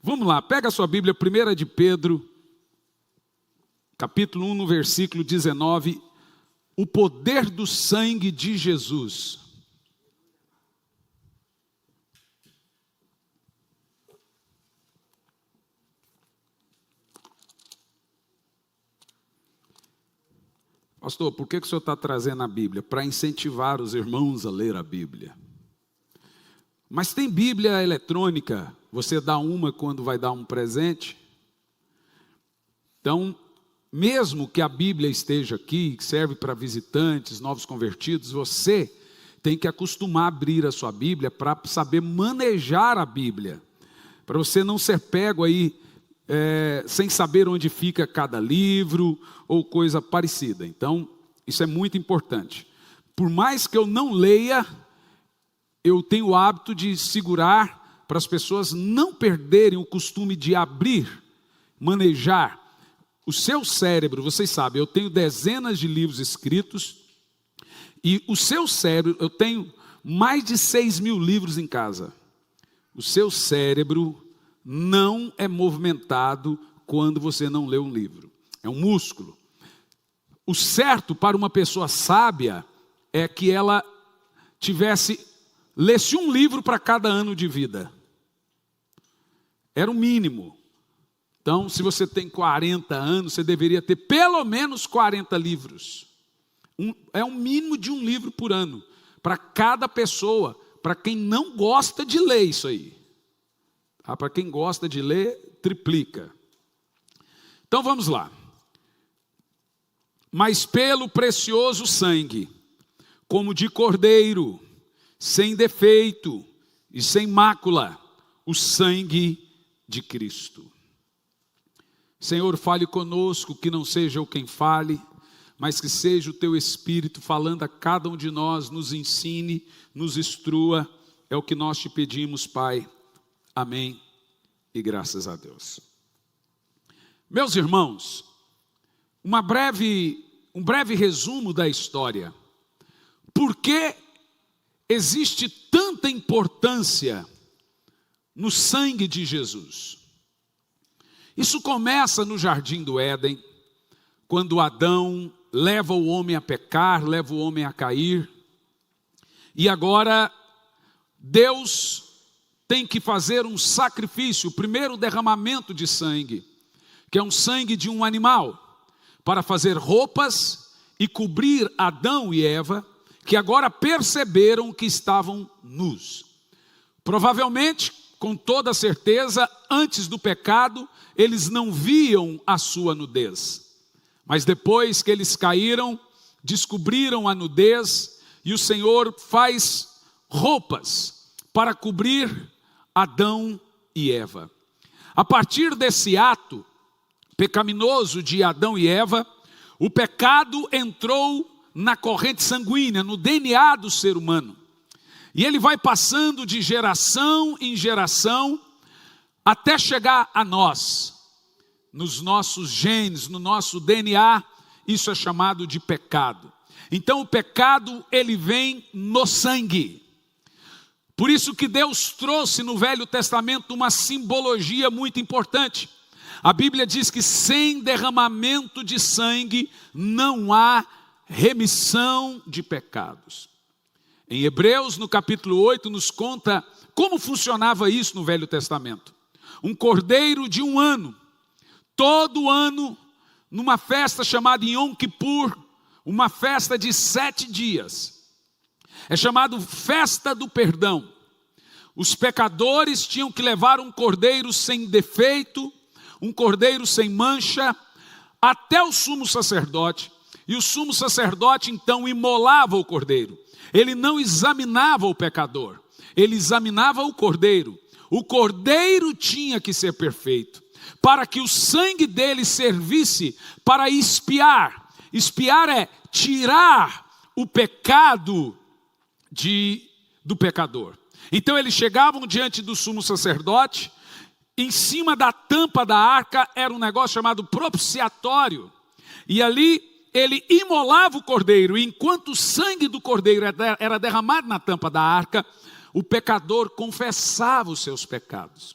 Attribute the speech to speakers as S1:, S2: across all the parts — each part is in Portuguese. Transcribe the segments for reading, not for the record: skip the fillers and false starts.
S1: Vamos lá, pega a sua Bíblia, 1 de Pedro, capítulo 1, no versículo 19. O poder do sangue de Jesus. Pastor, por que o senhor está trazendo a Bíblia? Para incentivar os irmãos a ler a Bíblia. Mas tem Bíblia eletrônica, você dá uma quando vai dar um presente. Então, mesmo que a Bíblia esteja aqui, que serve para visitantes, novos convertidos, você tem que acostumar a abrir a sua Bíblia para saber manejar a Bíblia. Para você não ser pego aí sem saber onde fica cada livro ou coisa parecida. Então, isso é muito importante. Por mais que eu não leia, eu tenho o hábito de segurar para as pessoas não perderem o costume de abrir, manejar. O seu cérebro, vocês sabem, eu tenho dezenas de livros escritos, e o seu cérebro, eu tenho mais de 6.000 livros em casa. O seu cérebro não é movimentado quando você não lê um livro. É um músculo. O certo para uma pessoa sábia é que ela lesse um livro para cada ano de vida. Era o mínimo. Então, se você tem 40 anos, você deveria ter pelo menos 40 livros. É um mínimo de um livro por ano. Para cada pessoa. Para quem não gosta de ler isso aí. Para quem gosta de ler, triplica. Então, vamos lá. Mas pelo precioso sangue, como de cordeiro, sem defeito e sem mácula, o sangue de Cristo. Senhor, fale conosco, que não seja eu quem fale, mas que seja o teu Espírito falando a cada um de nós, nos ensine, nos instrua, é o que nós te pedimos, Pai. Amém e graças a Deus. Meus irmãos, um breve resumo da história. Por que existe tanta importância no sangue de Jesus? Isso começa no jardim do Éden, quando Adão leva o homem a pecar, leva o homem a cair. E agora Deus tem que fazer um sacrifício, o primeiro derramamento de sangue, que é um sangue de um animal, para fazer roupas e cobrir Adão e Eva, que agora perceberam que estavam nus. Provavelmente, com toda certeza, antes do pecado, eles não viam a sua nudez. Mas depois que eles caíram, descobriram a nudez, e o Senhor faz roupas para cobrir Adão e Eva. A partir desse ato pecaminoso de Adão e Eva, o pecado entrou na corrente sanguínea, no DNA do ser humano. E ele vai passando de geração em geração, até chegar a nós. Nos nossos genes, no nosso DNA, isso é chamado de pecado. Então o pecado, ele vem no sangue. Por isso que Deus trouxe no Velho Testamento uma simbologia muito importante. A Bíblia diz que sem derramamento de sangue não há remissão de pecados. Em Hebreus, no capítulo 8, nos conta como funcionava isso no Velho Testamento. Um cordeiro de um ano, todo ano, numa festa chamada Yom Kippur, uma festa de 7 dias. É chamado Festa do Perdão. Os pecadores tinham que levar um cordeiro sem defeito, um cordeiro sem mancha, até o sumo sacerdote. E o sumo sacerdote então imolava o cordeiro. Ele não examinava o pecador, ele examinava o cordeiro. O cordeiro tinha que ser perfeito, para que o sangue dele servisse para expiar. Expiar é tirar o pecado do pecador. Então eles chegavam diante do sumo sacerdote, em cima da tampa da arca era um negócio chamado propiciatório. E ali ele imolava o cordeiro, e enquanto o sangue do cordeiro era derramado na tampa da arca, o pecador confessava os seus pecados.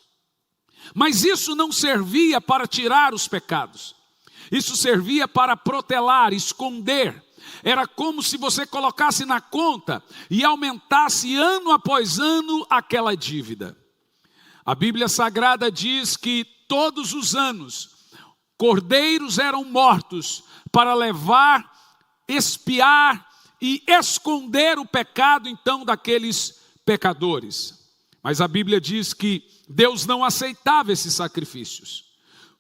S1: Mas isso não servia para tirar os pecados. Isso servia para protelar, esconder. Era como se você colocasse na conta e aumentasse ano após ano aquela dívida. A Bíblia Sagrada diz que todos os anos, cordeiros eram mortos para levar, expiar e esconder o pecado então daqueles pecadores. Mas a Bíblia diz que Deus não aceitava esses sacrifícios.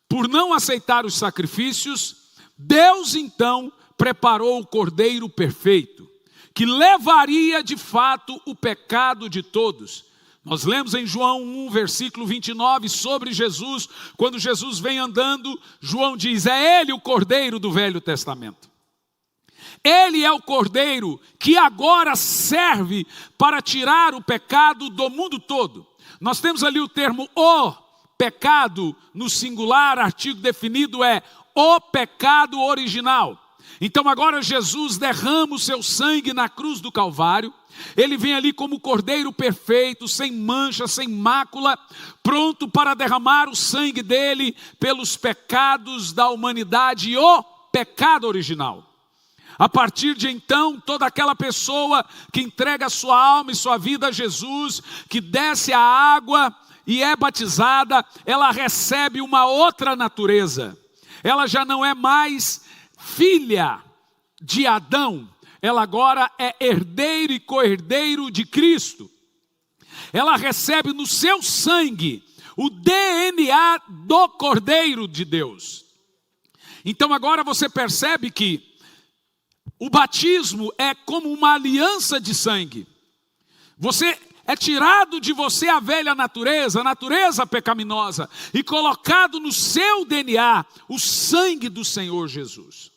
S1: Por não aceitar os sacrifícios, Deus então preparou o Cordeiro perfeito, que levaria de fato o pecado de todos. Nós lemos em João 1, versículo 29, sobre Jesus, quando Jesus vem andando, João diz, é Ele o Cordeiro do Velho Testamento. Ele é o Cordeiro que agora serve para tirar o pecado do mundo todo. Nós temos ali o termo o pecado no singular, artigo definido é o pecado original. Então agora Jesus derrama o seu sangue na cruz do Calvário. Ele vem ali como Cordeiro perfeito, sem mancha, sem mácula, pronto para derramar o sangue dele pelos pecados da humanidade e o pecado original. A partir de então, toda aquela pessoa que entrega sua alma e sua vida a Jesus, que desce a água e é batizada, ela recebe uma outra natureza. Ela já não é mais filha de Adão, ela agora é herdeiro e co-herdeiro de Cristo. Ela recebe no seu sangue o DNA do Cordeiro de Deus. Então agora você percebe que o batismo é como uma aliança de sangue. É tirado de você a velha natureza, a natureza pecaminosa, e colocado no seu DNA o sangue do Senhor Jesus.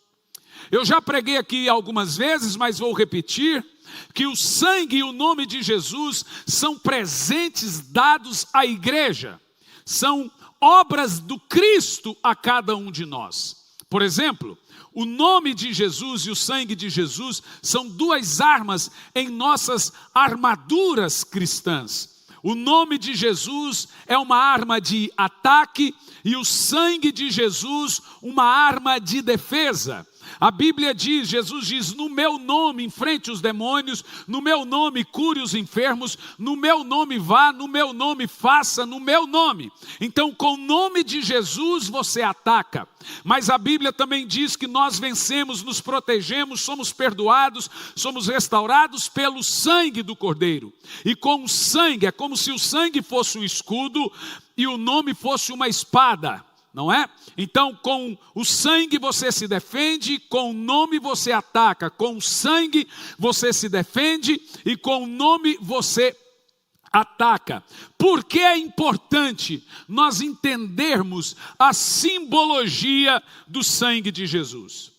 S1: Eu já preguei aqui algumas vezes, mas vou repetir, que o sangue e o nome de Jesus são presentes dados à igreja, são obras do Cristo a cada um de nós. Por exemplo, o nome de Jesus e o sangue de Jesus são duas armas em nossas armaduras cristãs. O nome de Jesus é uma arma de ataque e o sangue de Jesus uma arma de defesa. A Bíblia diz, Jesus diz, no meu nome enfrente os demônios, no meu nome cure os enfermos, no meu nome vá, no meu nome faça, no meu nome. Então com o nome de Jesus você ataca. Mas a Bíblia também diz que nós vencemos, nos protegemos, somos perdoados, somos restaurados pelo sangue do Cordeiro. E com o sangue, é como se o sangue fosse um escudo e o nome fosse uma espada. Não é? Então com o sangue você se defende, com o nome você ataca, com o sangue você se defende e com o nome você ataca. Por que é importante nós entendermos a simbologia do sangue de Jesus?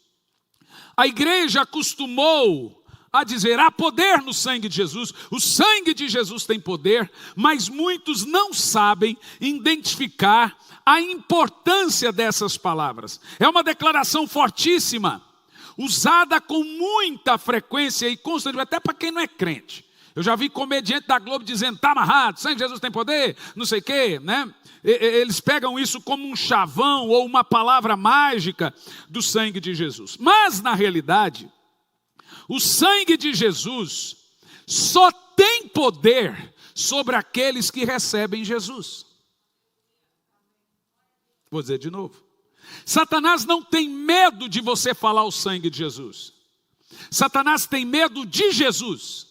S1: A igreja acostumou a dizer, há poder no sangue de Jesus, o sangue de Jesus tem poder, mas muitos não sabem identificar a importância dessas palavras. É uma declaração fortíssima, usada com muita frequência e constantemente, até para quem não é crente. Eu já vi comediante da Globo dizendo, está amarrado, o sangue de Jesus tem poder, não sei o quê, né? Eles pegam isso como um chavão ou uma palavra mágica do sangue de Jesus. Mas na realidade, o sangue de Jesus só tem poder sobre aqueles que recebem Jesus. Vou dizer de novo. Satanás não tem medo de você falar o sangue de Jesus. Satanás tem medo de Jesus,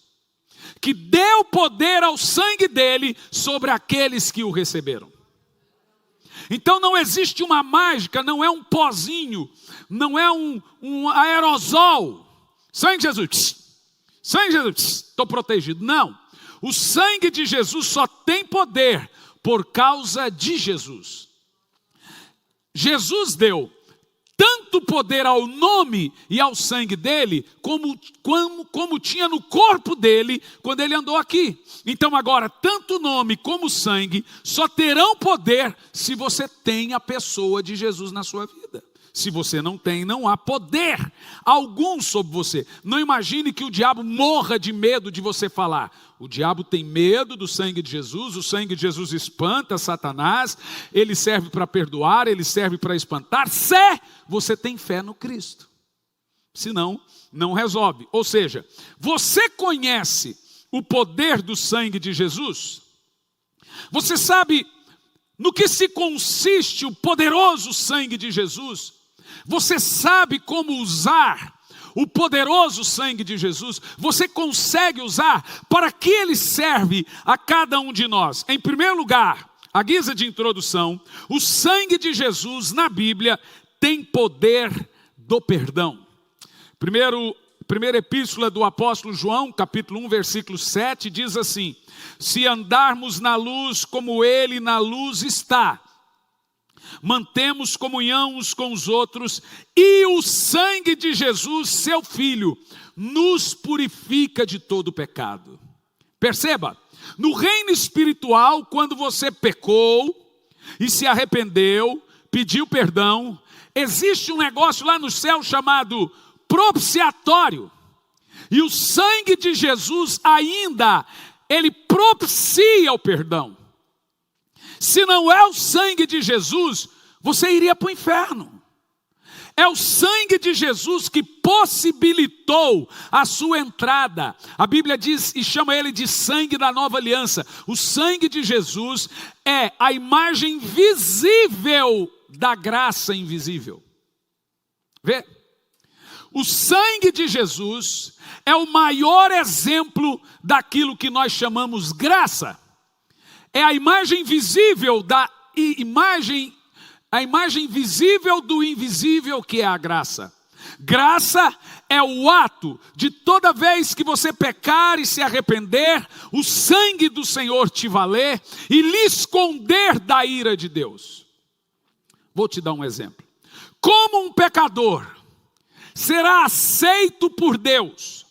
S1: que deu poder ao sangue dele sobre aqueles que o receberam. Então não existe uma mágica, não é um pozinho, não é um aerosol. Sangue de Jesus, sangue de Jesus, estou protegido. Não, o sangue de Jesus só tem poder por causa de Jesus. Jesus deu tanto poder ao nome e ao sangue dele, como tinha no corpo dele quando ele andou aqui. Então agora, tanto o nome como o sangue só terão poder se você tem a pessoa de Jesus na sua vida. Se você não tem, não há poder algum sobre você. Não imagine que o diabo morra de medo de você falar. O diabo tem medo do sangue de Jesus, o sangue de Jesus espanta Satanás, ele serve para perdoar, ele serve para espantar, se você tem fé no Cristo. Senão, não resolve. Ou seja, você conhece o poder do sangue de Jesus? Você sabe no que se consiste o poderoso sangue de Jesus? Você sabe como usar o poderoso sangue de Jesus? Você consegue usar? Para que ele serve a cada um de nós? Em primeiro lugar, à guisa de introdução, o sangue de Jesus na Bíblia tem poder do perdão. Primeira epístola do apóstolo João, capítulo 1, versículo 7, diz assim: se andarmos na luz como ele na luz está, mantemos comunhão uns com os outros, e o sangue de Jesus, seu Filho, nos purifica de todo pecado. Perceba, no reino espiritual, quando você pecou e se arrependeu, pediu perdão, existe um negócio lá no céu chamado propiciatório. E o sangue de Jesus ainda, ele propicia o perdão. Se não é o sangue de Jesus, você iria para o inferno. É o sangue de Jesus que possibilitou a sua entrada. A Bíblia diz e chama ele de sangue da nova aliança. O sangue de Jesus é a imagem visível da graça invisível. Vê? O sangue de Jesus é o maior exemplo daquilo que nós chamamos graça. É a imagem visível a imagem visível do invisível, que é a graça. Graça é o ato de toda vez que você pecar e se arrepender, o sangue do Senhor te valer e lhe esconder da ira de Deus. Vou te dar um exemplo. Como um pecador será aceito por Deus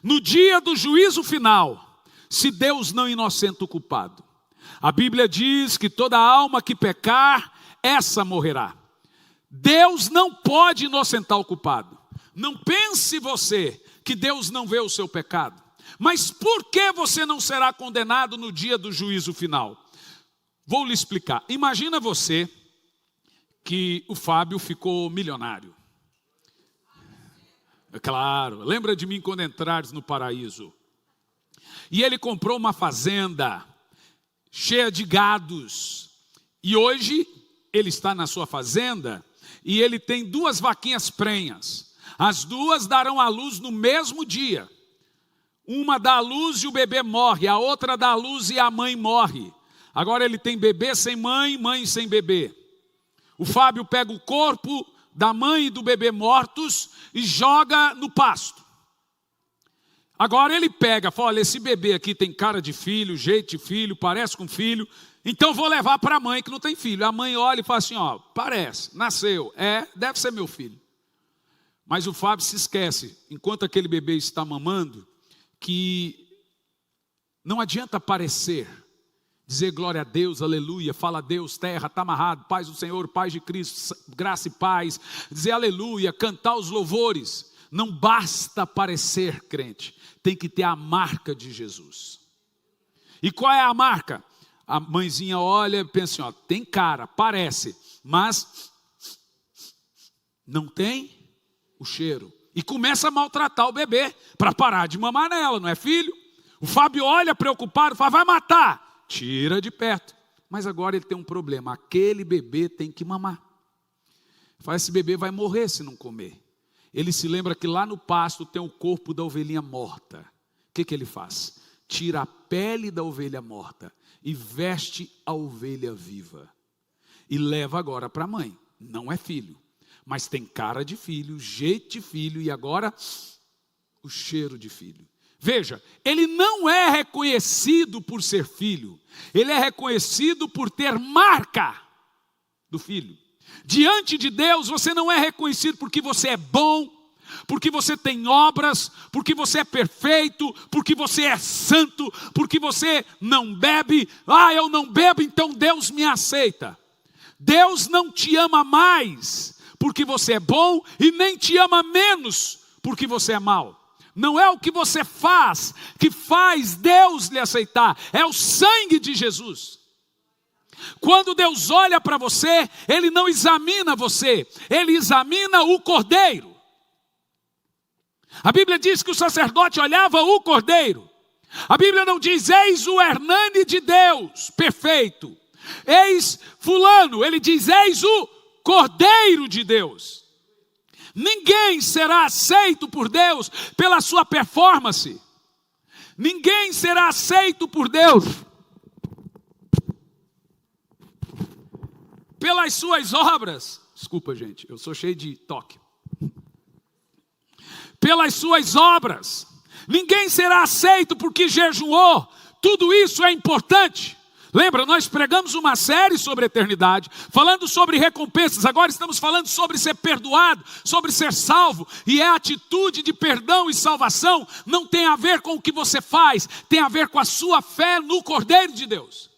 S1: no dia do juízo final, se Deus não inocenta o culpado? A Bíblia diz que toda alma que pecar, essa morrerá. Deus não pode inocentar o culpado. Não pense você que Deus não vê o seu pecado. Mas por que você não será condenado no dia do juízo final? Vou lhe explicar. Imagina você que o Fábio ficou milionário. É claro, lembra de mim quando entrares no paraíso. E ele comprou uma fazenda cheia de gados. E hoje ele está na sua fazenda e ele tem 2 vaquinhas prenhas. As 2 darão à luz no mesmo dia. Uma dá à luz e o bebê morre, a outra dá à luz e a mãe morre. Agora ele tem bebê sem mãe, mãe sem bebê. O Fábio pega o corpo da mãe e do bebê mortos e joga no pasto. Agora ele pega, fala: olha, esse bebê aqui tem cara de filho, jeito de filho, parece com filho, então vou levar para a mãe que não tem filho. A mãe olha e fala assim: ó, parece, nasceu, deve ser meu filho. Mas o Fábio se esquece, enquanto aquele bebê está mamando, que não adianta parecer, dizer glória a Deus, aleluia, fala a Deus, terra, está amarrado, paz do Senhor, paz de Cristo, graça e paz, dizer aleluia, cantar os louvores. Não basta parecer crente, tem que ter a marca de Jesus. E qual é a marca? A mãezinha olha e pensa assim: ó, tem cara, parece, mas não tem o cheiro. E começa a maltratar o bebê para parar de mamar nela, não é filho? O Fábio olha preocupado, fala: vai matar. Tira de perto. Mas agora ele tem um problema, aquele bebê tem que mamar. Fala: esse bebê vai morrer se não comer. Ele se lembra que lá no pasto tem o corpo da ovelhinha morta. O que ele faz? Tira a pele da ovelha morta e veste a ovelha viva. E leva agora para a mãe. Não é filho, mas tem cara de filho, jeito de filho e agora o cheiro de filho. Veja, ele não é reconhecido por ser filho, ele é reconhecido por ter marca do filho. Diante de Deus você não é reconhecido porque você é bom, porque você tem obras, porque você é perfeito, porque você é santo, porque você não bebe. Ah, eu não bebo, então Deus me aceita. Deus não te ama mais porque você é bom e nem te ama menos porque você é mau. Não é o que você faz que faz Deus lhe aceitar, é o sangue de Jesus. Quando Deus olha para você, Ele não examina você, Ele examina o Cordeiro. A Bíblia diz que o sacerdote olhava o Cordeiro. A Bíblia não diz, eis o Hernani de Deus, perfeito. Eis fulano, ele diz, eis o Cordeiro de Deus. Ninguém será aceito por Deus pela sua performance. Ninguém será aceito por Deus pelas suas obras. Desculpa, gente, eu sou cheio de toque. Pelas suas obras. Ninguém será aceito porque jejuou. Tudo isso é importante. Lembra, nós pregamos uma série sobre a eternidade, falando sobre recompensas. Agora estamos falando sobre ser perdoado, sobre ser salvo. E a atitude de perdão e salvação não tem a ver com o que você faz, tem a ver com a sua fé no Cordeiro de Deus.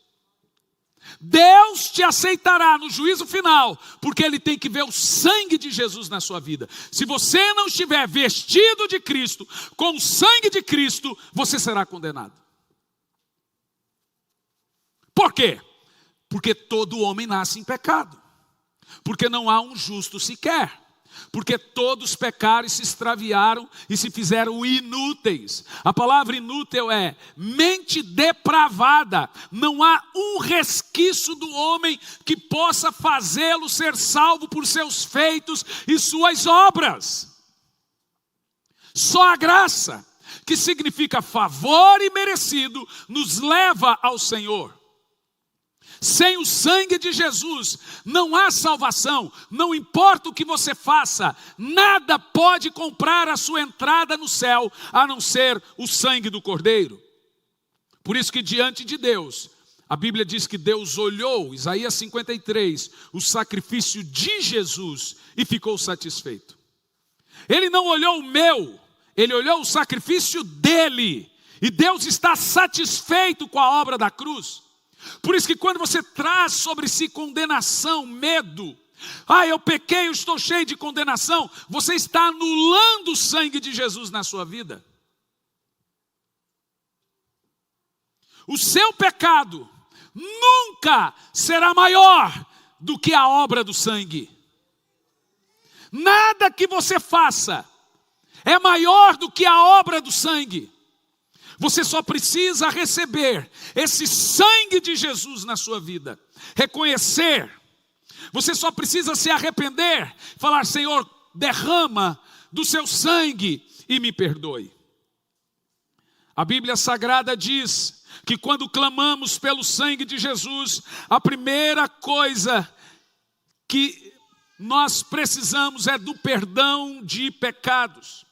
S1: Deus te aceitará no juízo final, porque Ele tem que ver o sangue de Jesus na sua vida. Se você não estiver vestido de Cristo, com o sangue de Cristo, você será condenado. Por quê? Porque todo homem nasce em pecado. Porque não há um justo sequer. Porque todos pecaram e se extraviaram e se fizeram inúteis. A palavra inútil é mente depravada. Não há um resquício do homem que possa fazê-lo ser salvo por seus feitos e suas obras. Só a graça, que significa favor imerecido, nos leva ao Senhor. Sem o sangue de Jesus não há salvação. Não importa o que você faça, nada pode comprar a sua entrada no céu, a não ser o sangue do Cordeiro. Por isso que diante de Deus, a Bíblia diz que Deus olhou, Isaías 53, o sacrifício de Jesus e ficou satisfeito. Ele não olhou o meu, Ele olhou o sacrifício dele. E Deus está satisfeito com a obra da cruz. Por isso que quando você traz sobre si condenação, medo, eu pequei, eu estou cheio de condenação, você está anulando o sangue de Jesus na sua vida. O seu pecado nunca será maior do que a obra do sangue. Nada que você faça é maior do que a obra do sangue. Você só precisa receber esse sangue de Jesus na sua vida. Reconhecer. Você só precisa se arrepender. Falar, Senhor, derrama do seu sangue e me perdoe. A Bíblia Sagrada diz que quando clamamos pelo sangue de Jesus, a primeira coisa que nós precisamos é do perdão de pecados.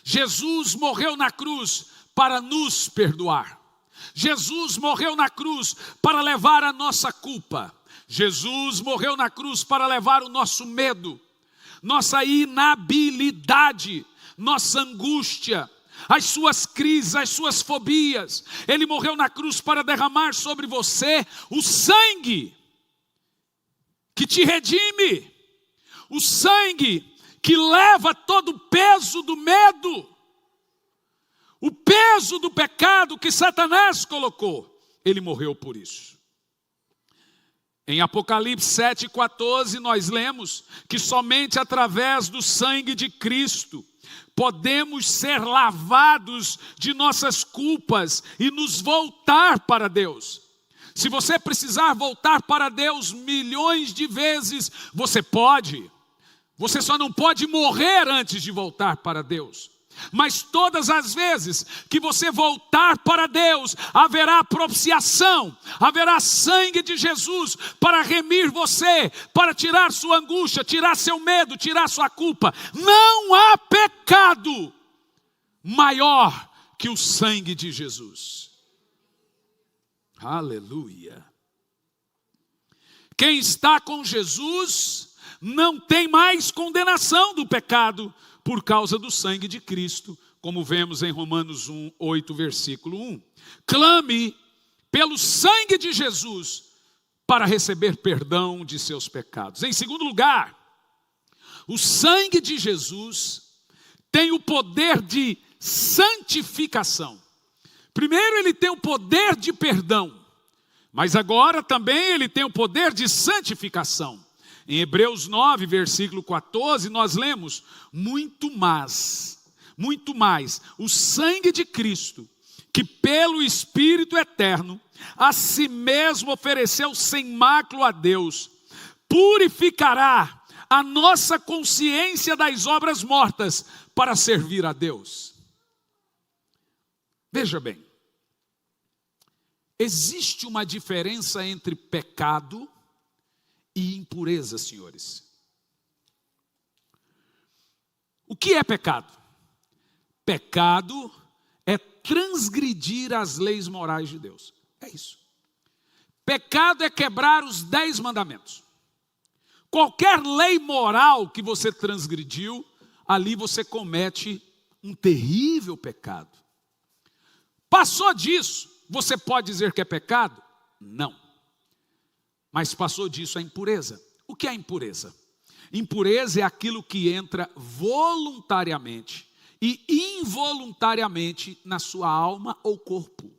S1: Jesus morreu na cruz para nos perdoar. Jesus morreu na cruz para levar a nossa culpa. Jesus morreu na cruz para levar o nosso medo, nossa inabilidade, nossa angústia, as suas crises, as suas fobias. Ele morreu na cruz para derramar sobre você o sangue que te redime, o sangue que leva todo o peso do medo, o peso do pecado que Satanás colocou. Ele morreu por isso. Em Apocalipse 7,14 nós lemos que somente através do sangue de Cristo podemos ser lavados de nossas culpas e nos voltar para Deus. Se você precisar voltar para Deus milhões de vezes, você pode. Você só não pode morrer antes de voltar para Deus. Mas todas as vezes que você voltar para Deus, haverá propiciação, haverá sangue de Jesus para remir você, para tirar sua angústia, tirar seu medo, tirar sua culpa. Não há pecado maior que o sangue de Jesus. Aleluia. Quem está com Jesus não tem mais condenação do pecado por causa do sangue de Cristo, como vemos em Romanos 8, versículo 1. Clame pelo sangue de Jesus para receber perdão de seus pecados. Em segundo lugar, O sangue de Jesus tem o poder de santificação. Primeiro, ele tem o poder de perdão, mas agora também ele tem o poder de santificação. Em Hebreus 9, versículo 14, nós lemos: muito mais, o sangue de Cristo, que pelo Espírito eterno, a si mesmo ofereceu sem mácula a Deus, purificará a nossa consciência das obras mortas para servir a Deus. Veja bem, existe uma diferença entre pecado e impureza, senhores. O que é pecado? Pecado é transgredir as leis morais de Deus. É isso. Pecado é quebrar os 10 mandamentos. Qualquer lei moral que você transgrediu, ali você comete um terrível pecado. Passou disso, você pode dizer que é pecado? Não. Mas passou disso a impureza. O que é impureza? Impureza é aquilo que entra voluntariamente e involuntariamente na sua alma ou corpo.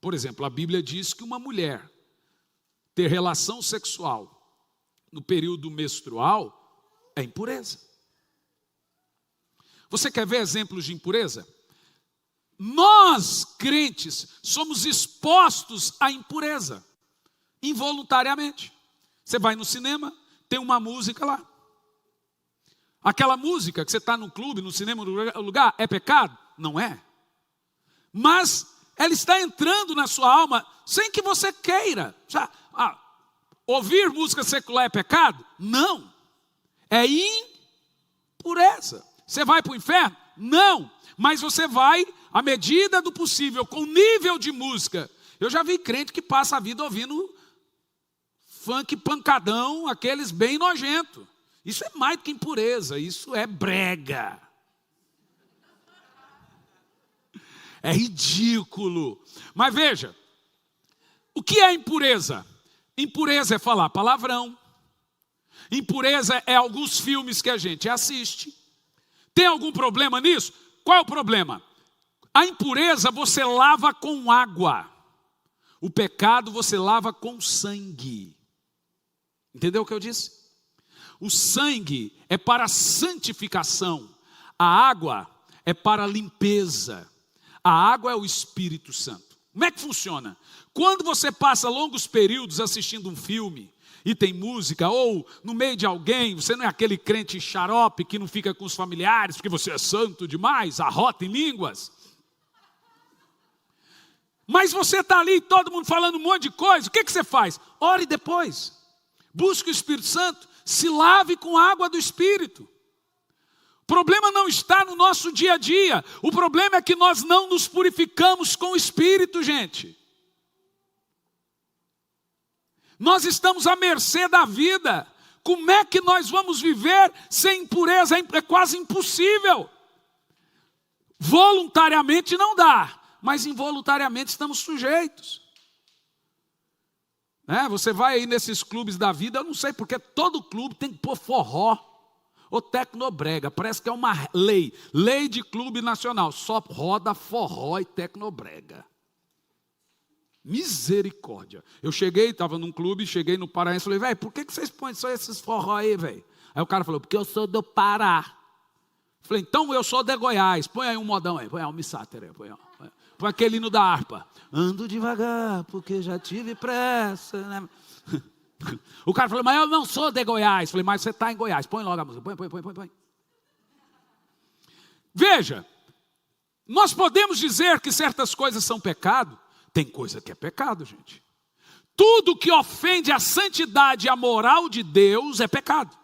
S1: Por exemplo, a Bíblia diz que uma mulher ter relação sexual no período menstrual é impureza. Você quer ver exemplos de impureza? Nós, crentes, somos expostos à impureza, involuntariamente. Você vai no cinema, tem uma música lá. Aquela música que você está no clube, no cinema, no lugar, é pecado? Não é. Mas ela está entrando na sua alma sem que você queira. Ouvir música secular é pecado? Não. É impureza. Você vai para o inferno? Não. Mas você vai, à medida do possível, com nível de música. Eu já vi crente que passa a vida ouvindo funk pancadão, aqueles bem nojentos. Isso é mais do que impureza, isso é brega. É ridículo. Mas veja, o que é impureza? Impureza é falar palavrão. Impureza é alguns filmes que a gente assiste. Tem algum problema nisso? Qual é o problema? A impureza você lava com água. O pecado você lava com sangue. Entendeu o que eu disse? O sangue é para santificação. A água é para limpeza. A água é o Espírito Santo. Como é que funciona? Quando você passa longos períodos assistindo um filme e tem música, ou no meio de alguém, você não é aquele crente xarope que não fica com os familiares porque você é santo demais, arrota em línguas. Mas você está ali, todo mundo falando um monte de coisa, o que você faz? Ore depois, busque o Espírito Santo, se lave com a água do Espírito. O problema não está no nosso dia a dia, o problema é que nós não nos purificamos com o Espírito, gente. Nós estamos à mercê da vida. Como é que nós vamos viver sem impureza? É quase impossível. Voluntariamente não dá, mas involuntariamente estamos sujeitos. Você vai aí nesses clubes da vida, eu não sei porque todo clube tem que pôr forró ou tecnobrega. Parece que é uma lei de clube nacional. Só roda forró e tecnobrega. Misericórdia. Eu estava num clube, cheguei no Paraense, falei, velho, por que vocês põem só esses forró aí, velho? Aí o cara falou, porque eu sou do Pará. Falei, então eu sou de Goiás, põe aí um modão aí, põe aí um missáter aí, põe aquele hino da harpa. Ando devagar, porque já tive pressa, né? O cara falou, mas eu não sou de Goiás. Falei, mas você está em Goiás, põe logo a música, põe. Veja, nós podemos dizer que certas coisas são pecado. Tem coisa que é pecado, gente. Tudo que ofende a santidade e a moral de Deus é pecado.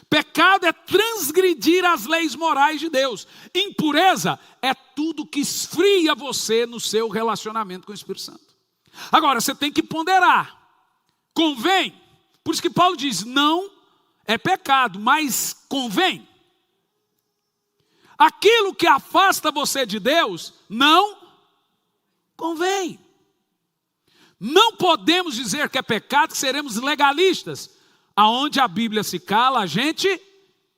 S1: Pecado é transgredir as leis morais de Deus. Impureza é tudo que esfria você no seu relacionamento com o Espírito Santo. Agora, você tem que ponderar. Convém. Por isso que Paulo diz, não é pecado, mas convém. Aquilo que afasta você de Deus, não convém. Não podemos dizer que é pecado, que seremos legalistas. Aonde a Bíblia se cala, a gente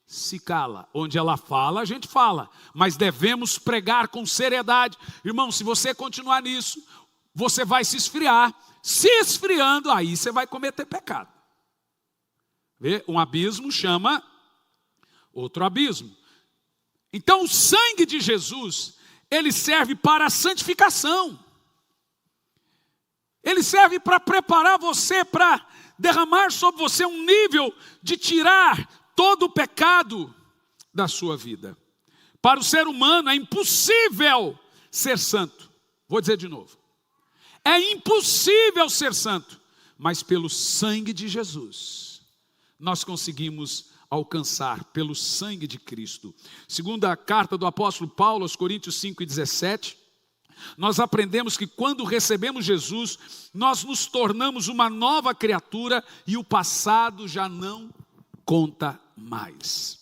S1: se cala. Onde ela fala, a gente fala. Mas devemos pregar com seriedade. Irmão, se você continuar nisso, você vai se esfriar. Se esfriando, aí você vai cometer pecado. Vê? Um abismo chama outro abismo. Então o sangue de Jesus, ele serve para a santificação. Ele serve para preparar você, para derramar sobre você um nível de tirar todo o pecado da sua vida. Para o ser humano é impossível ser santo. Vou dizer de novo. É impossível ser santo, mas pelo sangue de Jesus, nós conseguimos alcançar, pelo sangue de Cristo. Segunda carta do apóstolo Paulo aos Coríntios 5:17, nós aprendemos que quando recebemos Jesus, nós nos tornamos uma nova criatura e o passado já não conta mais.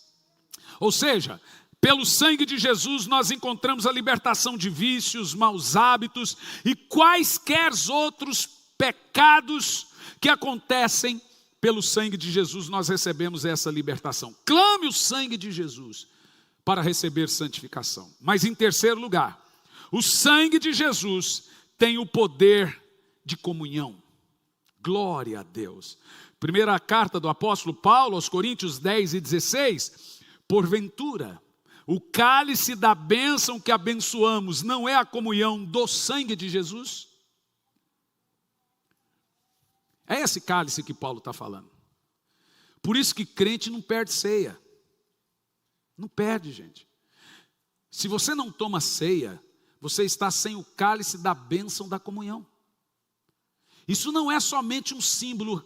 S1: Ou seja, pelo sangue de Jesus nós encontramos a libertação de vícios, maus hábitos e quaisquer outros pecados que acontecem. Pelo sangue de Jesus nós recebemos essa libertação. Clame o sangue de Jesus para receber santificação. Mas em terceiro lugar, o sangue de Jesus tem o poder de comunhão. Glória a Deus. Primeira carta do apóstolo Paulo aos Coríntios 10:16. Porventura, o cálice da bênção que abençoamos não é a comunhão do sangue de Jesus? É esse cálice que Paulo está falando. Por isso que crente não perde ceia. Não perde, gente. Se você não toma ceia, você está sem o cálice da bênção da comunhão. Isso não é somente um símbolo,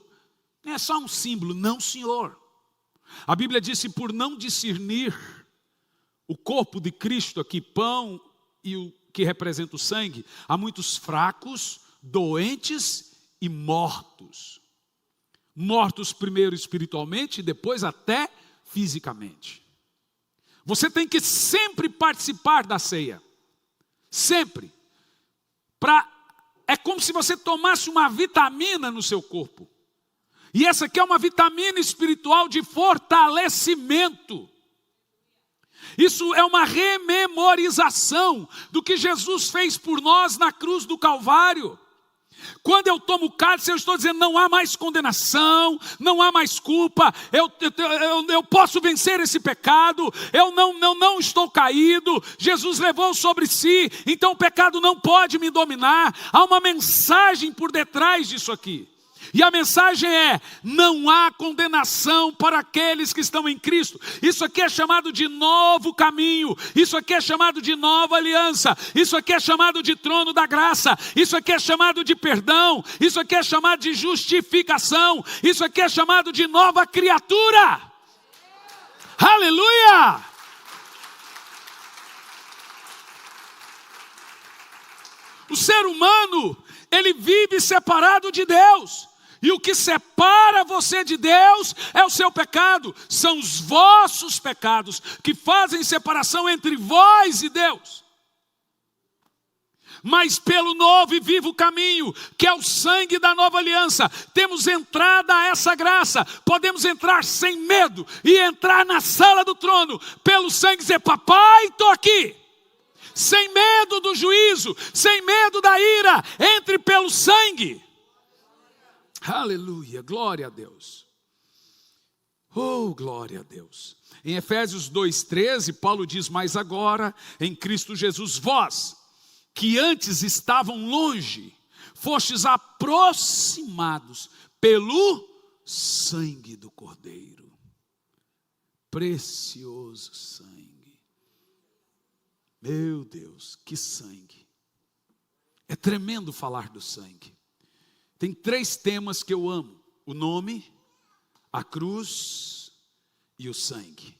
S1: não é só um símbolo, não, senhor. A Bíblia disse, por não discernir o corpo de Cristo aqui, pão e o que representa o sangue, há muitos fracos, doentes e mortos. Mortos primeiro espiritualmente e depois até fisicamente. Você tem que sempre participar da ceia. Sempre. É como se você tomasse uma vitamina no seu corpo. E essa aqui é uma vitamina espiritual de fortalecimento. Isso é uma rememorização do que Jesus fez por nós na cruz do Calvário. Quando eu tomo o cálice, eu estou dizendo, não há mais condenação, não há mais culpa, eu posso vencer esse pecado, eu não estou caído, Jesus levou sobre si, então o pecado não pode me dominar. Há uma mensagem por detrás disso aqui. E a mensagem é, não há condenação para aqueles que estão em Cristo. Isso aqui é chamado de novo caminho, isso aqui é chamado de nova aliança, isso aqui é chamado de trono da graça, isso aqui é chamado de perdão, isso aqui é chamado de justificação, isso aqui é chamado de nova criatura. Aleluia! O ser humano, ele vive separado de Deus. E o que separa você de Deus é o seu pecado. São os vossos pecados que fazem separação entre vós e Deus. Mas pelo novo e vivo caminho, que é o sangue da nova aliança, temos entrada a essa graça. Podemos entrar sem medo e entrar na sala do trono. Pelo sangue dizer, papai, estou aqui. Sem medo do juízo, sem medo da ira, entre pelo sangue. Aleluia, glória a Deus. Oh, glória a Deus. Em Efésios 2:13, Paulo diz, mas agora, em Cristo Jesus, vós, que antes estavam longe, fostes aproximados pelo sangue do Cordeiro. Precioso sangue. Meu Deus, que sangue. É tremendo falar do sangue. Tem 3 temas que eu amo: o nome, a cruz e o sangue.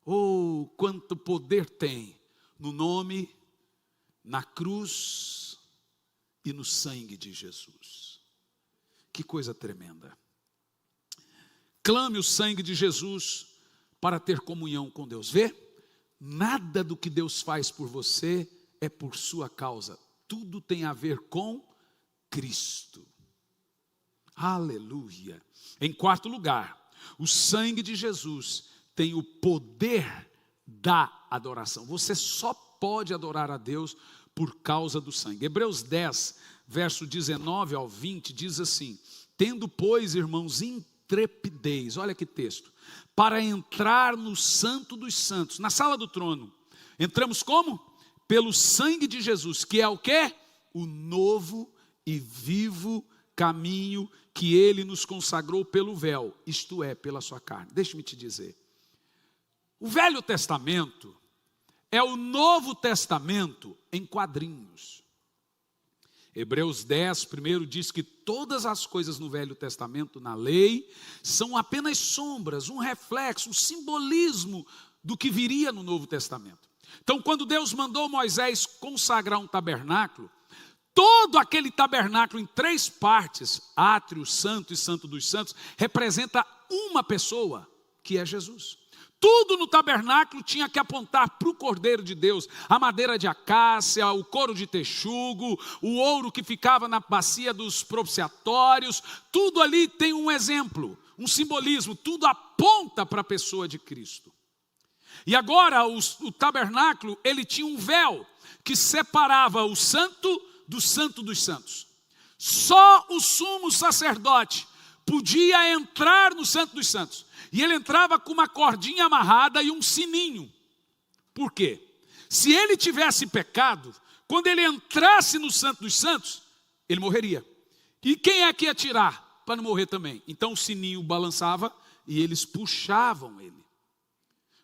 S1: Oh, quanto poder tem no nome, na cruz e no sangue de Jesus. Que coisa tremenda. Clame o sangue de Jesus para ter comunhão com Deus. Vê? Nada do que Deus faz por você é por sua causa. Tudo tem a ver com Cristo. Aleluia. Em quarto lugar, o sangue de Jesus tem o poder da adoração. Você só pode adorar a Deus por causa do sangue. Hebreus 10, verso 19 ao 20, diz assim: tendo, pois, irmãos, intrepidez, olha que texto, para entrar no santo dos santos, na sala do trono. Entramos como? Pelo sangue de Jesus, que é o quê? O novo e vivo caminho que ele nos consagrou pelo véu, isto é, pela sua carne. Deixe-me te dizer, o Velho Testamento é o Novo Testamento em quadrinhos. Hebreus 10, primeiro diz que todas as coisas no Velho Testamento, na lei, são apenas sombras, um reflexo, um simbolismo do que viria no Novo Testamento. Então, quando Deus mandou Moisés consagrar um tabernáculo, todo aquele tabernáculo em 3 partes, átrio, santo e santo dos santos, representa uma pessoa, que é Jesus. Tudo no tabernáculo tinha que apontar para o Cordeiro de Deus. A madeira de acácia, o couro de texugo, o ouro que ficava na bacia dos propiciatórios, tudo ali tem um exemplo, um simbolismo, tudo aponta para a pessoa de Cristo. E agora o tabernáculo, ele tinha um véu que separava o santo do santo dos santos. Só o sumo sacerdote podia entrar no santo dos santos. E ele entrava com uma cordinha amarrada e um sininho. Por quê? Se ele tivesse pecado, quando ele entrasse no santo dos santos, ele morreria. E quem é que ia tirar para não morrer também? Então o sininho balançava e eles puxavam ele.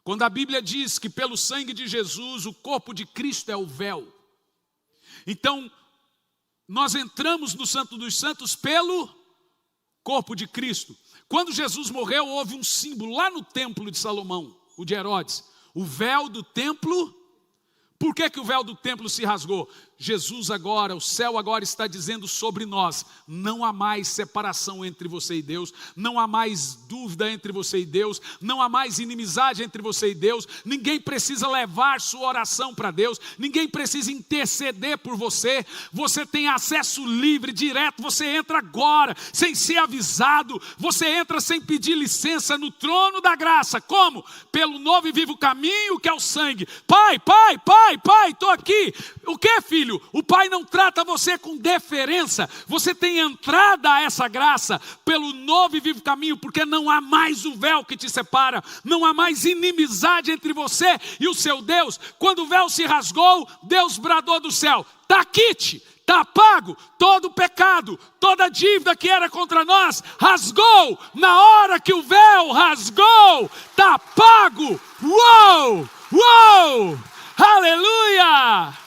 S1: Quando a Bíblia diz que pelo sangue de Jesus o corpo de Cristo é o véu, então nós entramos no santo dos santos pelo corpo de Cristo. Quando Jesus morreu, houve um símbolo lá no templo de Salomão, o de Herodes, o véu do templo. Por que o véu do templo se rasgou? Jesus agora, o céu agora está dizendo sobre nós, não há mais separação entre você e Deus, não há mais dúvida entre você e Deus, não há mais inimizade entre você e Deus, ninguém precisa levar sua oração para Deus, ninguém precisa interceder por você, você tem acesso livre, direto, você entra agora, sem ser avisado, você entra sem pedir licença no trono da graça. Como? Pelo novo e vivo caminho que é o sangue. Pai, estou aqui. O que, filho? O Pai não trata você com deferência. Você tem entrada a essa graça pelo novo e vivo caminho, porque não há mais o véu que te separa, não há mais inimizade entre você e o seu Deus. Quando o véu se rasgou, Deus bradou do céu: está quite, está pago, todo o pecado, toda a dívida que era contra nós, rasgou. Na hora que o véu rasgou, está pago. Uou, uou, aleluia!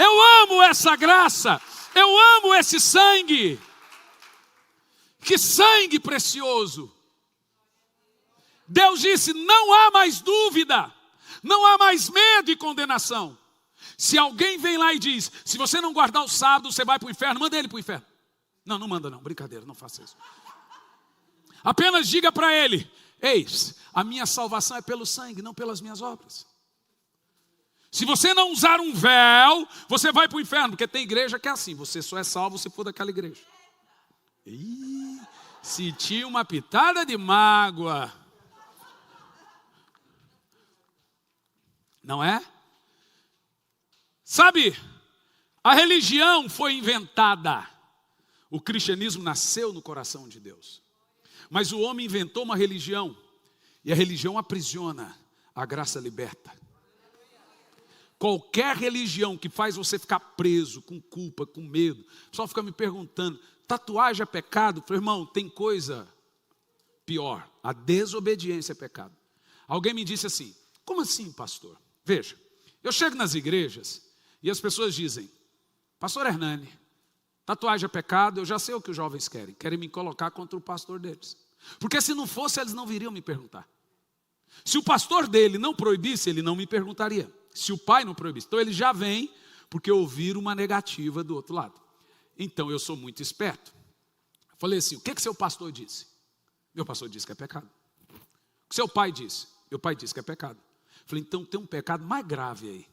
S1: Eu amo essa graça, eu amo esse sangue. Que sangue precioso. Deus disse: não há mais dúvida, não há mais medo e condenação. Se alguém vem lá e diz: se você não guardar o sábado, você vai para o inferno, manda ele para o inferno. Não manda não, brincadeira, não faça isso. Apenas diga para ele: eis, a minha salvação é pelo sangue, não pelas minhas obras. Se você não usar um véu, você vai para o inferno, porque tem igreja que é assim, você só é salvo se for daquela igreja. Ih, senti uma pitada de mágoa. Não é? Sabe, a religião foi inventada. O cristianismo nasceu no coração de Deus. Mas o homem inventou uma religião, e a religião aprisiona, a graça liberta. Qualquer religião que faz você ficar preso, com culpa, com medo. O pessoal fica me perguntando: tatuagem é pecado? Eu falei: irmão, tem coisa pior. A desobediência é pecado. Alguém me disse assim: como assim, pastor? Veja, eu chego nas igrejas e as pessoas dizem: pastor Hernani, tatuagem é pecado. Eu já sei o que os jovens querem. Querem me colocar contra o pastor deles. Porque se não fosse, eles não viriam me perguntar. Se o pastor dele não proibisse, ele não me perguntaria. Se o pai não proibisse. Então ele já vem porque ouviram uma negativa do outro lado. Então eu sou muito esperto. Falei assim: o que seu pastor disse? Meu pastor disse que é pecado. O que seu pai disse? Meu pai disse que é pecado. Falei: então tem um pecado mais grave aí,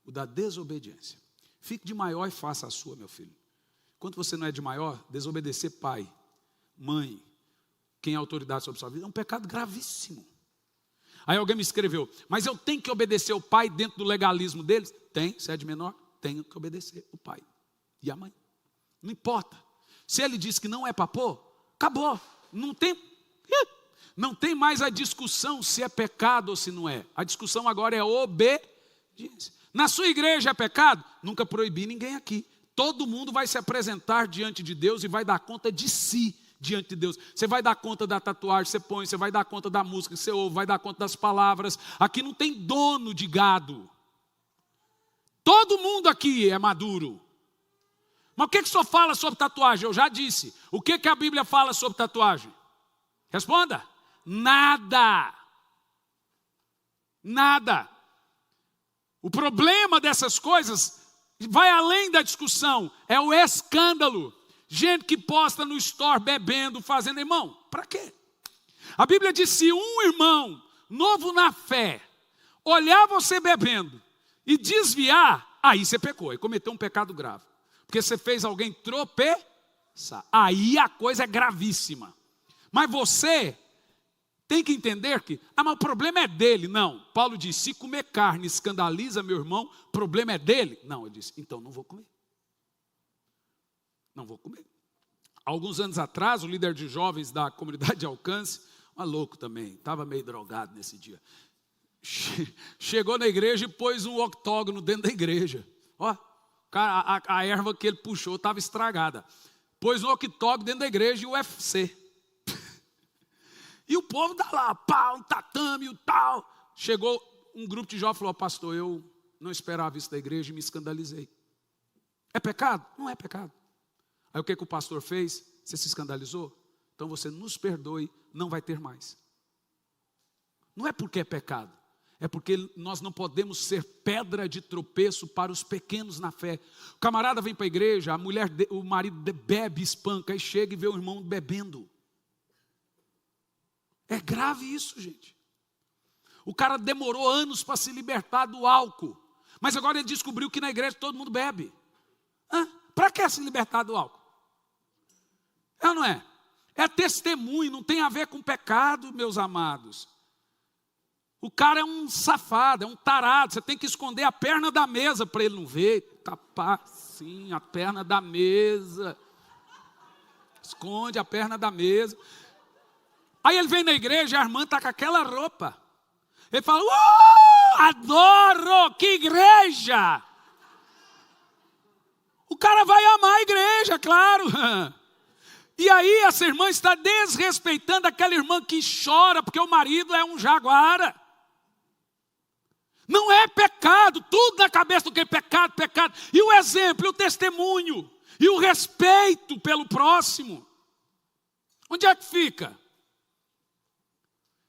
S1: o da desobediência. Fique de maior e faça a sua, meu filho. Quando você não é de maior, desobedecer pai mãe, quem é autoridade sobre a sua vida, é um pecado gravíssimo. Aí alguém me escreveu, mas eu tenho que obedecer o pai dentro do legalismo deles? Tem, se é de menor, tenho que obedecer o pai e a mãe. Não importa. Se ele diz que não é para pôr, acabou. Não tem mais a discussão se é pecado ou se não é. A discussão agora é obediência. Na sua igreja é pecado? Nunca proibi ninguém aqui. Todo mundo vai se apresentar diante de Deus e vai dar conta de si diante de Deus. Você vai dar conta da tatuagem que você põe, você vai dar conta da música que você ouve, vai dar conta das palavras. Aqui não tem dono de gado. Todo mundo aqui é maduro. Mas o que o senhor fala sobre tatuagem? Eu já disse. O que a Bíblia fala sobre tatuagem? Responda. Nada. Nada. O problema dessas coisas vai além da discussão, é o escândalo. Gente que posta no store bebendo, fazendo, irmão, para quê? A Bíblia diz, se um irmão novo na fé olhar você bebendo e desviar, aí você pecou, aí cometeu um pecado grave. Porque você fez alguém tropeçar. Aí a coisa é gravíssima. Mas você tem que entender que, mas o problema é dele. Não, Paulo diz, se comer carne escandaliza meu irmão, o problema é dele. Não, ele disse, então não vou comer. Não vou comer. Alguns anos atrás, o líder de jovens da comunidade de Alcance, louco também, estava meio drogado nesse dia, chegou na igreja e pôs um octógono dentro da igreja. Ó, a erva que ele puxou estava estragada. Pôs um octógono dentro da igreja e o UFC. E o povo está lá, pá, um tatame, o tal. Chegou um grupo de jovens e falou, pastor, eu não esperava isso da igreja e me escandalizei. É pecado? Não é pecado. Aí o que o pastor fez? Você se escandalizou? Então você nos perdoe, não vai ter mais. Não é porque é pecado. É porque nós não podemos ser pedra de tropeço para os pequenos na fé. O camarada vem para a igreja, o marido bebe, espanca, e chega e vê o irmão bebendo. É grave isso, gente. O cara demorou anos para se libertar do álcool. Mas agora ele descobriu que na igreja todo mundo bebe. Para que se libertar do álcool? É ou não é? É testemunho, não tem a ver com pecado, meus amados. O cara é um safado, é um tarado. Você tem que esconder a perna da mesa para ele não ver. Tapar, sim, a perna da mesa. Esconde a perna da mesa. Aí ele vem na igreja, a irmã está com aquela roupa. Ele fala, adoro, que igreja! O cara vai amar a igreja, claro. E aí essa irmã está desrespeitando aquela irmã que chora porque o marido é um jaguara. Não é pecado, tudo na cabeça do que é pecado, pecado. E o exemplo, e o testemunho, e o respeito pelo próximo. Onde é que fica?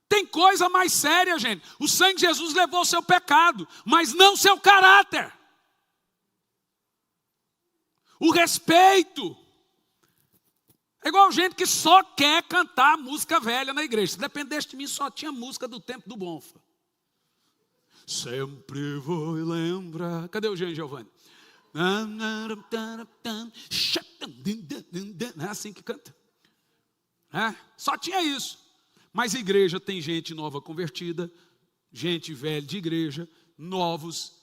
S1: Tem coisa mais séria, gente. O sangue de Jesus levou o seu pecado, mas não seu caráter. O respeito. É igual gente que só quer cantar música velha na igreja. Se dependesse de mim, só tinha música do tempo do Bonfa. Sempre vou lembrar. Cadê o Jean Giovanni? Não é assim que canta. Só tinha isso. Mas igreja tem gente nova convertida, gente velha de igreja, novos.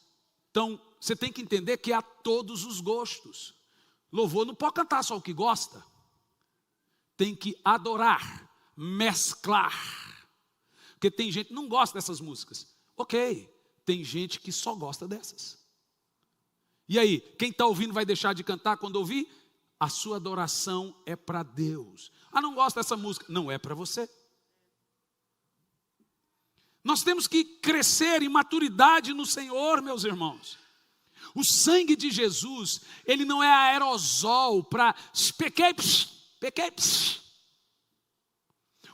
S1: Então, você tem que entender que há todos os gostos. Louvor não pode cantar só o que gosta. Tem que adorar, mesclar. Porque tem gente que não gosta dessas músicas. Ok, tem gente que só gosta dessas. E aí, quem está ouvindo vai deixar de cantar quando ouvir? A sua adoração é para Deus. Não gosta dessa música? Não é para você. Nós temos que crescer em maturidade no Senhor, meus irmãos. O sangue de Jesus, ele não é aerosol para pequei.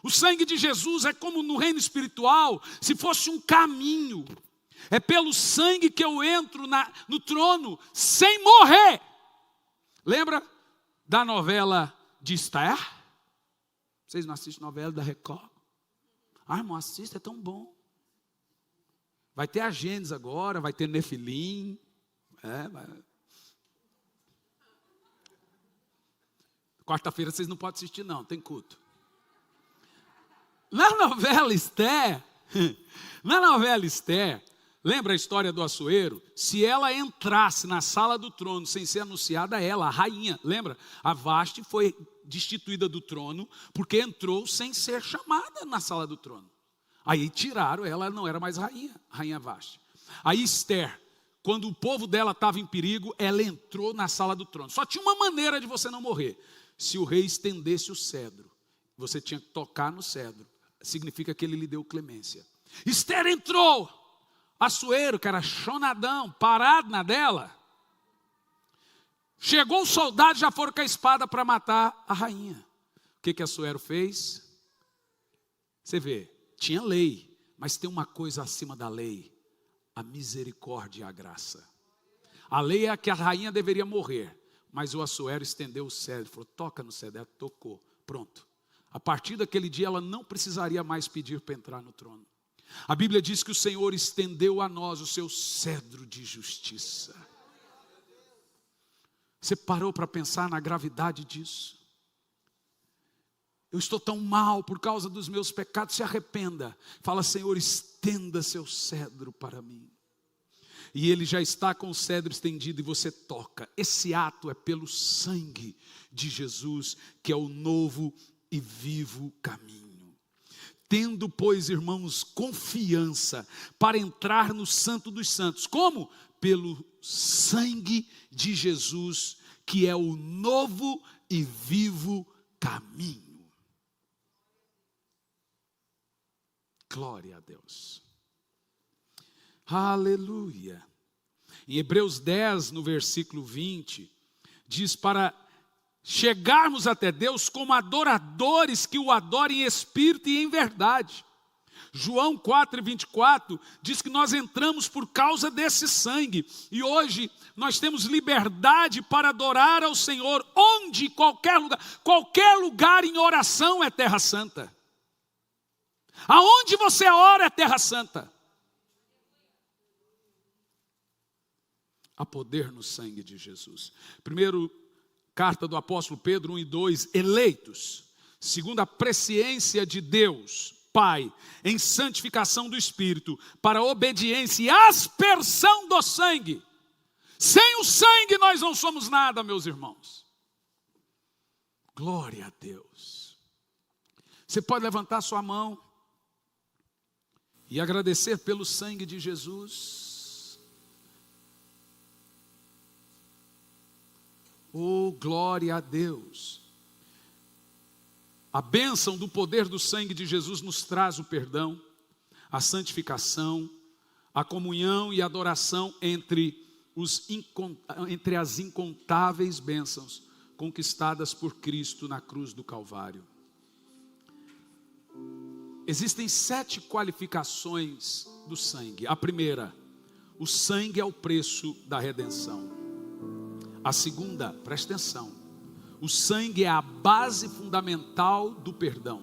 S1: O sangue de Jesus é como no reino espiritual, se fosse um caminho. É pelo sangue que eu entro no trono sem morrer. Lembra da novela de Esther? Vocês não assistem novela da Record? Irmão, assista, é tão bom. Vai ter a Gênesis agora, vai ter Nefilim. Quarta-feira vocês não podem assistir não, tem culto. Na novela Esther, lembra a história do Assuero? Se ela entrasse na sala do trono sem ser anunciada a ela, a rainha, lembra? A Vasti foi destituída do trono porque entrou sem ser chamada na sala do trono. Aí tiraram ela não era mais rainha, rainha Vasti. Aí Esther, quando o povo dela estava em perigo, ela entrou na sala do trono. Só tinha uma maneira de você não morrer. Se o rei estendesse o cedro, você tinha que tocar no cedro. Significa que ele lhe deu clemência. Esther entrou. Assuero, que era chonadão, parado na dela. Chegou os soldados, já foram com a espada para matar a rainha. O que Assuero fez? Você vê, tinha lei, mas tem uma coisa acima da lei: a misericórdia e a graça. A lei é que a rainha deveria morrer, mas o Assuero estendeu o cedro, falou: toca no cedro, ela tocou, pronto. A partir daquele dia ela não precisaria mais pedir para entrar no trono. A Bíblia diz que o Senhor estendeu a nós o seu cedro de justiça. Você parou para pensar na gravidade disso? Eu estou tão mal por causa dos meus pecados. Se arrependa. Fala: Senhor, estenda seu cedro para mim. E ele já está com o cedro estendido e você toca. Esse ato é pelo sangue de Jesus, que é o novo e vivo caminho. Tendo, pois, irmãos, confiança para entrar no Santo dos Santos. Como? Pelo sangue de Jesus, que é o novo e vivo caminho. Glória a Deus. Aleluia. Em Hebreus 10, no versículo 20, diz para chegarmos até Deus como adoradores que o adorem em espírito e em verdade. João 4:24 diz que nós entramos por causa desse sangue. E hoje nós temos liberdade para adorar ao Senhor onde, qualquer lugar em oração é terra santa. Aonde você ora é terra santa. Há poder no sangue de Jesus. Primeiro, carta do apóstolo Pedro 1:2, eleitos, segundo a presciência de Deus, Pai, em santificação do Espírito, para a obediência e aspersão do sangue. Sem o sangue nós não somos nada, meus irmãos. Glória a Deus. Você pode levantar sua mão e agradecer pelo sangue de Jesus. Oh, glória a Deus. A bênção do poder do sangue de Jesus nos traz o perdão, a santificação, a comunhão e a adoração entre as incontáveis bênçãos conquistadas por Cristo na cruz do Calvário. Existem 7 qualificações do sangue. A primeira, o sangue é o preço da redenção. A segunda, presta atenção, o sangue é a base fundamental do perdão.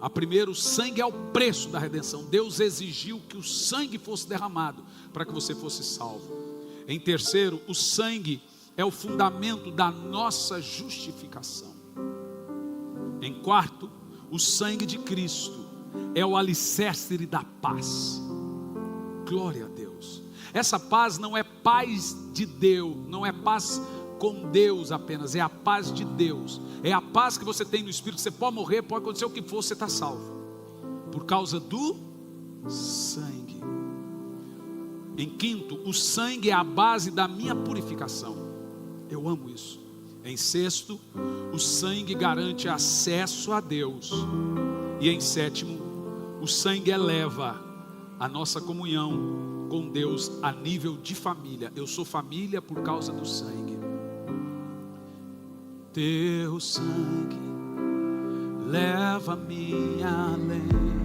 S1: A primeira, o sangue é o preço da redenção. Deus exigiu que o sangue fosse derramado para que você fosse salvo. Em terceiro, o sangue é o fundamento da nossa justificação. Em quarto, o sangue de Cristo é o alicerce da paz. Glória a Deus. Essa paz não é paz de Deus, não é paz com Deus apenas, é a paz de Deus. É a paz que você tem no Espírito. Você pode morrer, pode acontecer o que for, você está salvo. Por causa do sangue. Em quinto, o sangue é a base da minha purificação. Eu amo isso. Em sexto, o sangue garante acesso a Deus. E em sétimo, o sangue eleva a nossa comunhão com Deus a nível de família. Eu sou família por causa do sangue. Teu sangue leva-me além.